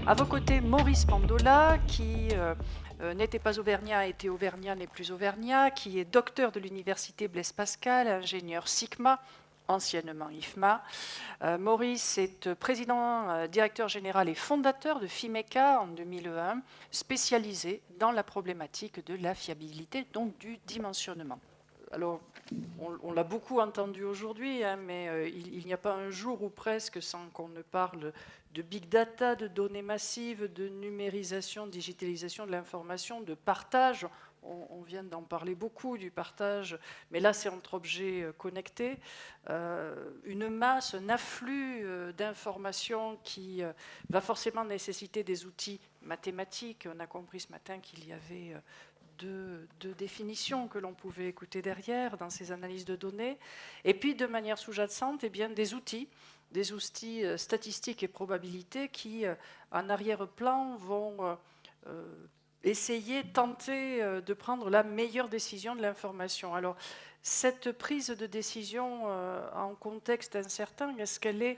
À vos côtés, Maurice Pandola, qui n'était pas auvergnat, était auvergnat, n'est plus auvergnat, qui est docteur de l'université Blaise Pascal, ingénieur SICMA, anciennement IFMA. Maurice est président, directeur général et fondateur de FIMECA en 2001, spécialisé dans la problématique de la fiabilité, donc du dimensionnement. Alors, on l'a beaucoup entendu aujourd'hui, hein, mais il n'y a pas un jour ou presque sans qu'on ne parle de big data, de données massives, de numérisation, digitalisation de l'information, de partage. On vient d'en parler beaucoup du partage, mais là c'est entre objets connectés. Une masse, un afflux d'informations qui va forcément nécessiter des outils mathématiques. On a compris ce matin qu'il y avait de définitions que l'on pouvait écouter derrière dans ces analyses de données. Et puis de manière sous-jacente, eh bien, des outils statistiques et probabilités qui, en arrière-plan, vont essayer, tenter de prendre la meilleure décision de l'information. Alors, cette prise de décision en contexte incertain, est-ce qu'elle est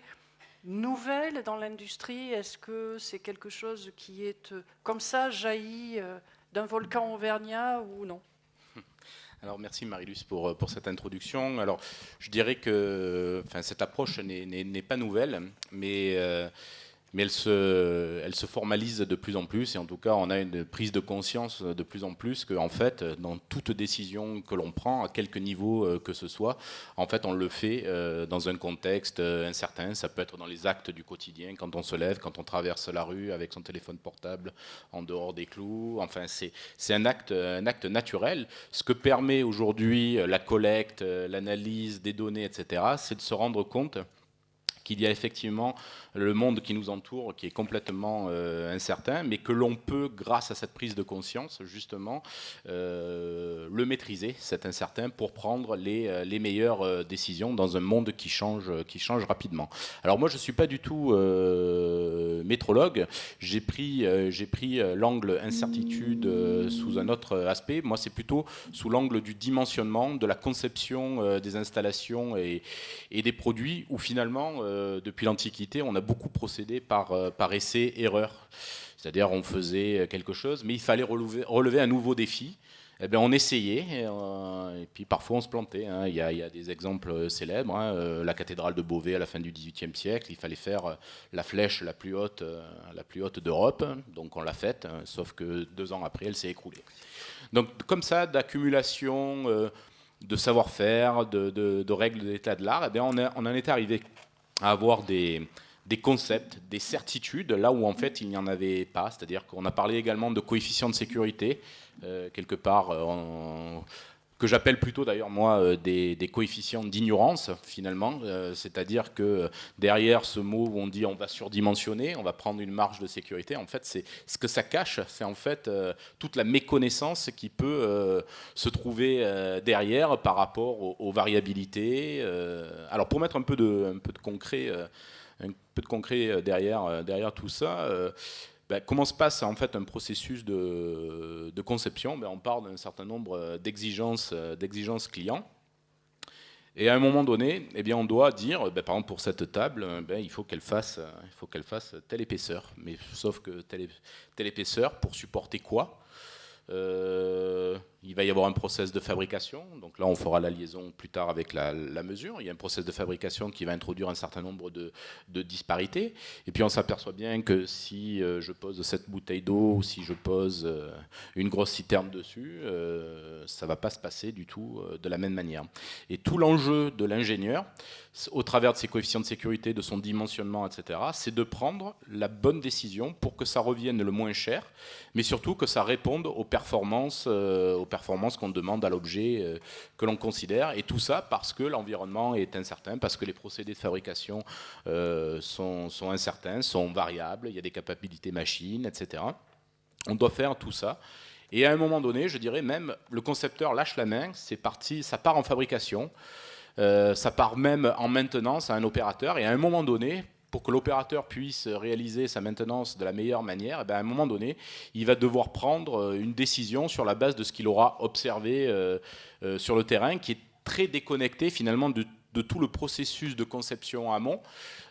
nouvelle dans l'industrie? Est-ce que c'est quelque chose qui est comme ça jailli d'un volcan auvergnat ou non? Alors merci Marilus pour cette introduction. Alors je dirais que cette approche n'est pas nouvelle, mais elle se formalise de plus en plus, et en tout cas on a une prise de conscience de plus en plus qu'en fait dans toute décision que l'on prend à quelque niveau que ce soit, en fait on le fait dans un contexte incertain. Ça peut être dans les actes du quotidien, quand on se lève, quand on traverse la rue avec son téléphone portable en dehors des clous. Enfin c'est un acte naturel. Ce que permet aujourd'hui la collecte, l'analyse des données, etc., c'est de se rendre compte qu'il y a effectivement le monde qui nous entoure qui est complètement incertain, mais que l'on peut, grâce à cette prise de conscience, justement, le maîtriser, cet incertain, pour prendre les meilleures décisions dans un monde qui change rapidement. Alors moi, je ne suis pas du tout métrologue. J'ai pris l'angle incertitude sous un autre aspect. Moi, c'est plutôt sous l'angle du dimensionnement, de la conception des installations et des produits, où finalement, depuis l'Antiquité, on a beaucoup procédé par essai-erreur. C'est-à-dire on faisait quelque chose, mais il fallait relever un nouveau défi. Eh bien, on essayait, et puis parfois on se plantait. Hein. Il y a des exemples célèbres. Hein. La cathédrale de Beauvais à la fin du XVIIIe siècle, il fallait faire la flèche la plus haute d'Europe. Donc on l'a faite, hein, sauf que 2 ans après, elle s'est écroulée. Donc comme ça, d'accumulation de savoir-faire, de règles de l'état de l'art, eh bien, on en est arrivé à avoir des concepts, des certitudes, là où en fait il n'y en avait pas. C'est-à-dire qu'on a parlé également de coefficients de sécurité, quelque part, que j'appelle plutôt d'ailleurs moi des coefficients d'ignorance finalement. C'est-à-dire que derrière ce mot où on dit on va surdimensionner, on va prendre une marge de sécurité, en fait c'est ce que ça cache, c'est en fait toute la méconnaissance qui peut se trouver derrière par rapport aux variabilités. Alors pour mettre un peu de concret derrière tout ça. Comment se passe en fait un processus de conception? On part d'un certain nombre d'exigences clients. Et à un moment donné, eh bien, on doit dire, par exemple pour cette table, il faut qu'elle fasse telle épaisseur. Mais sauf que telle épaisseur, pour supporter quoi? Il va y avoir un process de fabrication, donc là on fera la liaison plus tard avec la mesure. Il y a un process de fabrication qui va introduire un certain nombre de disparités, et puis on s'aperçoit bien que si je pose cette bouteille d'eau ou si je pose une grosse citerne dessus, ça ne va pas se passer du tout de la même manière. Et tout l'enjeu de l'ingénieur, au travers de ses coefficients de sécurité, de son dimensionnement, etc., c'est de prendre la bonne décision pour que ça revienne le moins cher, mais surtout que ça réponde aux performances qu'on demande à l'objet que l'on considère. Et tout ça parce que l'environnement est incertain, parce que les procédés de fabrication sont incertains, sont variables, il y a des capacités machines, etc. On doit faire tout ça. Et à un moment donné, je dirais même, le concepteur lâche la main, c'est parti, ça part en fabrication. Ça part même en maintenance à un opérateur, et à un moment donné, pour que l'opérateur puisse réaliser sa maintenance de la meilleure manière, à un moment donné, il va devoir prendre une décision sur la base de ce qu'il aura observé sur le terrain, qui est très déconnecté finalement de de tout le processus de conception amont,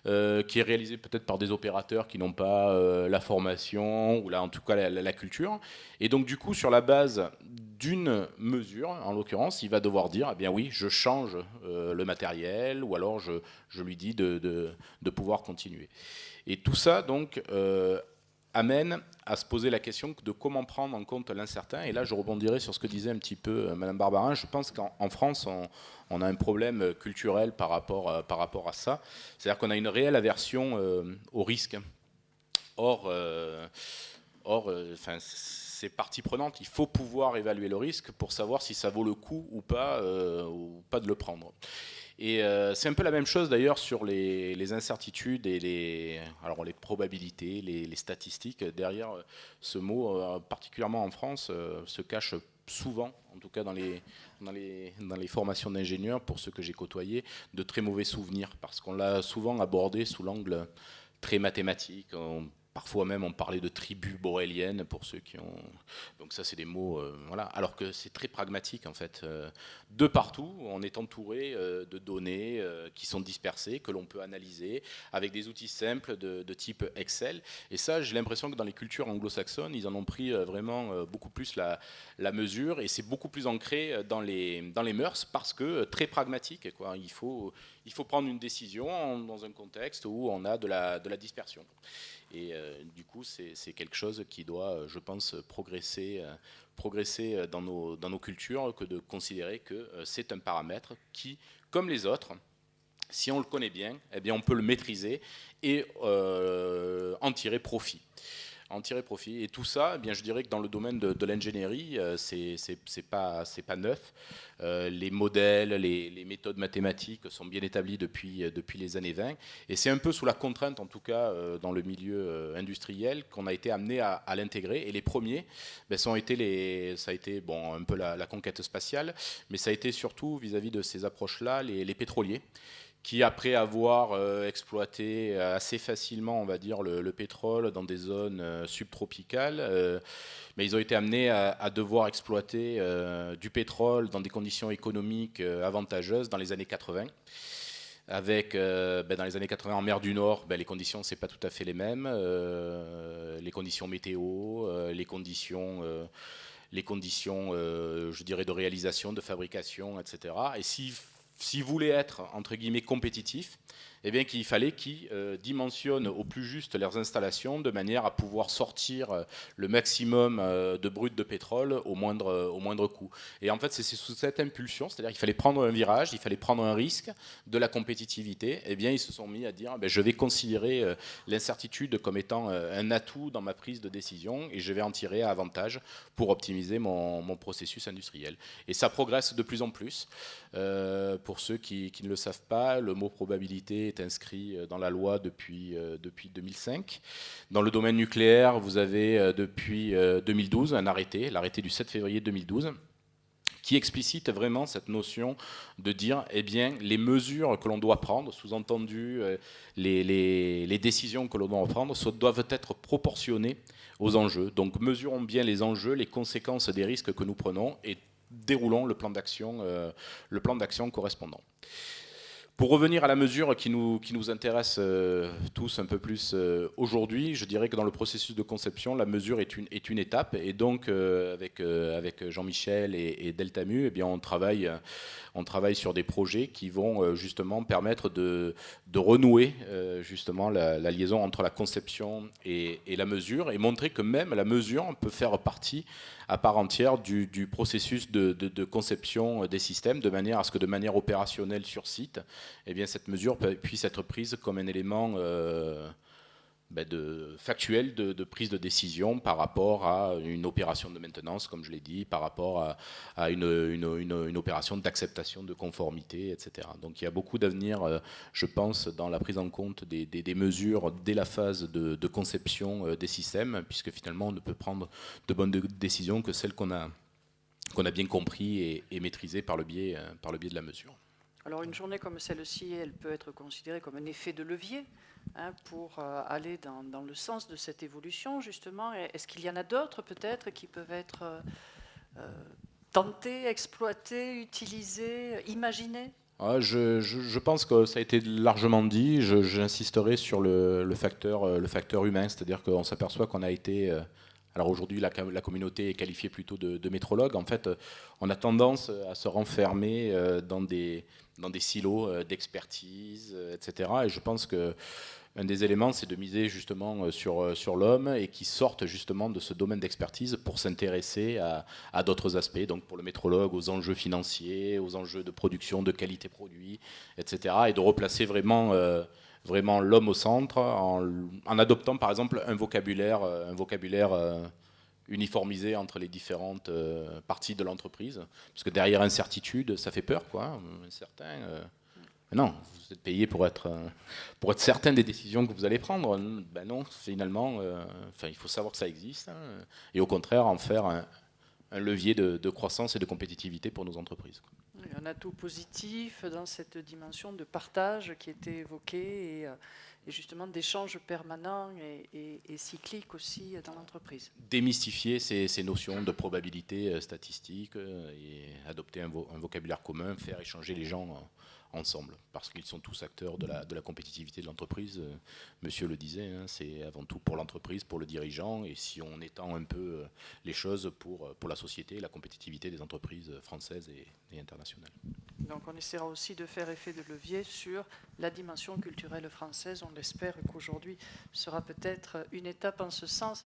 qui est réalisé peut-être par des opérateurs qui n'ont pas la formation ou là, en tout cas la culture. Et donc du coup, sur la base d'une mesure, en l'occurrence, il va devoir dire, eh bien oui, je change le matériel, ou alors je lui dis de pouvoir continuer. Et tout ça, donc, amène à se poser la question de comment prendre en compte l'incertain. Et là, je rebondirai sur ce que disait un petit peu Madame Barbarin. Je pense qu'en France, on a un problème culturel par rapport à ça. C'est-à-dire qu'on a une réelle aversion au risque. Or, c'est partie prenante. Il faut pouvoir évaluer le risque pour savoir si ça vaut le coup ou pas de le prendre. Et c'est un peu la même chose d'ailleurs sur les incertitudes et les probabilités, les statistiques. Derrière ce mot, particulièrement en France, se cache souvent, en tout cas dans les formations d'ingénieurs, pour ceux que j'ai côtoyés, de très mauvais souvenirs, parce qu'on l'a souvent abordé sous l'angle très mathématique. Parfois même on parlait de tribus boréliennes pour ceux qui ont... Donc ça c'est des mots... voilà. Alors que c'est très pragmatique en fait. De partout, on est entouré de données qui sont dispersées, que l'on peut analyser avec des outils simples de type Excel. Et ça, j'ai l'impression que dans les cultures anglo-saxonnes, ils en ont pris vraiment beaucoup plus la mesure, et c'est beaucoup plus ancré dans les mœurs, parce que très pragmatique, quoi. Il faut prendre une décision dans un contexte où on a de la dispersion. Et du coup, c'est quelque chose qui doit, je pense, progresser dans nos cultures, que de considérer que c'est un paramètre qui, comme les autres, si on le connaît bien, eh bien on peut le maîtriser et en tirer profit. Et tout ça, eh bien, je dirais que dans le domaine de l'ingénierie, c'est pas neuf. Les modèles, les méthodes mathématiques sont bien établies depuis les années 20. Et c'est un peu sous la contrainte, en tout cas dans le milieu industriel, qu'on a été amené à l'intégrer. Et les premiers, ben, ça a été bon, un peu la conquête spatiale, mais ça a été surtout vis-à-vis de ces approches-là, les pétroliers, qui, après avoir exploité assez facilement, on va dire, le pétrole dans des zones subtropicales, mais ils ont été amenés à devoir exploiter du pétrole dans des conditions économiques avantageuses dans les années 80. Avec, dans les années 80, en mer du Nord, les conditions, c'est pas tout à fait les mêmes. Les conditions météo, les conditions, je dirais, de réalisation, de fabrication, etc. Et s'ils voulaient être, entre guillemets, compétitifs, eh bien qu'il fallait qu'ils dimensionnent au plus juste leurs installations de manière à pouvoir sortir le maximum de brut de pétrole au moindre coût. Et en fait, c'est sous cette impulsion, c'est-à-dire qu'il fallait prendre un virage, il fallait prendre un risque de la compétitivité, eh bien ils se sont mis à dire je vais considérer l'incertitude comme étant un atout dans ma prise de décision et je vais en tirer avantage pour optimiser mon processus industriel. Et ça progresse de plus en plus. Pour ceux qui ne le savent pas, le mot probabilité est inscrit dans la loi depuis 2005. Dans le domaine nucléaire, vous avez depuis 2012 un arrêté, l'arrêté du 7 février 2012, qui explicite vraiment cette notion de dire, eh bien, les mesures que l'on doit prendre, sous-entendu les décisions que l'on doit prendre, doivent être proportionnées aux enjeux. Donc mesurons bien les enjeux, les conséquences des risques que nous prenons et déroulons le plan d'action correspondant. Pour revenir à la mesure qui nous intéresse tous un peu plus aujourd'hui, je dirais que dans le processus de conception, la mesure est une étape. Et donc, avec Jean-Michel et Deltamu, eh bien, on travaille sur des projets qui vont justement permettre de renouer justement la liaison entre la conception et la mesure, et montrer que même la mesure peut faire partie à part entière du processus de conception des systèmes, de manière à ce que de manière opérationnelle sur site, eh bien, cette mesure puisse être prise comme un élément factuel de prise de décision par rapport à une opération de maintenance, comme je l'ai dit, par rapport à une opération d'acceptation de conformité, etc. Donc il y a beaucoup d'avenir, je pense, dans la prise en compte des mesures dès la phase de conception des systèmes, puisque finalement on ne peut prendre de bonnes décisions que celles qu'on a bien compris et maîtrisées par le biais de la mesure. Alors une journée comme celle-ci, elle peut être considérée comme un effet de levier pour aller dans le sens de cette évolution, justement. Est-ce qu'il y en a d'autres, peut-être, qui peuvent être tentés, exploités, utilisés, imaginés Je pense que ça a été largement dit. J'insisterai sur le facteur humain, c'est-à-dire qu'on s'aperçoit qu'on a été... alors aujourd'hui, la communauté est qualifiée plutôt de métrologue. En fait, on a tendance à se renfermer dans des silos d'expertise, etc. Et je pense que un des éléments, c'est de miser justement sur l'homme et qui sortent justement de ce domaine d'expertise pour s'intéresser à d'autres aspects. Donc pour le métrologue, aux enjeux financiers, aux enjeux de production, de qualité produit, etc. Et de replacer vraiment l'homme au centre en adoptant par exemple un vocabulaire uniformisé entre les différentes parties de l'entreprise. Parce que derrière incertitude, ça fait peur, quoi. Incertain. Non, vous êtes payé pour être certain des décisions que vous allez prendre. Ben non, finalement, il faut savoir que ça existe, hein, et au contraire en faire un levier de croissance et de compétitivité pour nos entreprises. Un atout positif dans cette dimension de partage qui était évoquée et justement d'échange permanent et cyclique aussi dans l'entreprise. Démystifier ces notions de probabilité statistique et adopter un vocabulaire commun, faire échanger les gens ensemble, parce qu'ils sont tous acteurs de la compétitivité de l'entreprise. Monsieur le disait, hein, c'est avant tout pour l'entreprise, pour le dirigeant, et si on étend un peu les choses pour la société, la compétitivité des entreprises françaises et internationales. Donc on essaiera aussi de faire effet de levier sur la dimension culturelle française. On l'espère qu'aujourd'hui sera peut-être une étape en ce sens.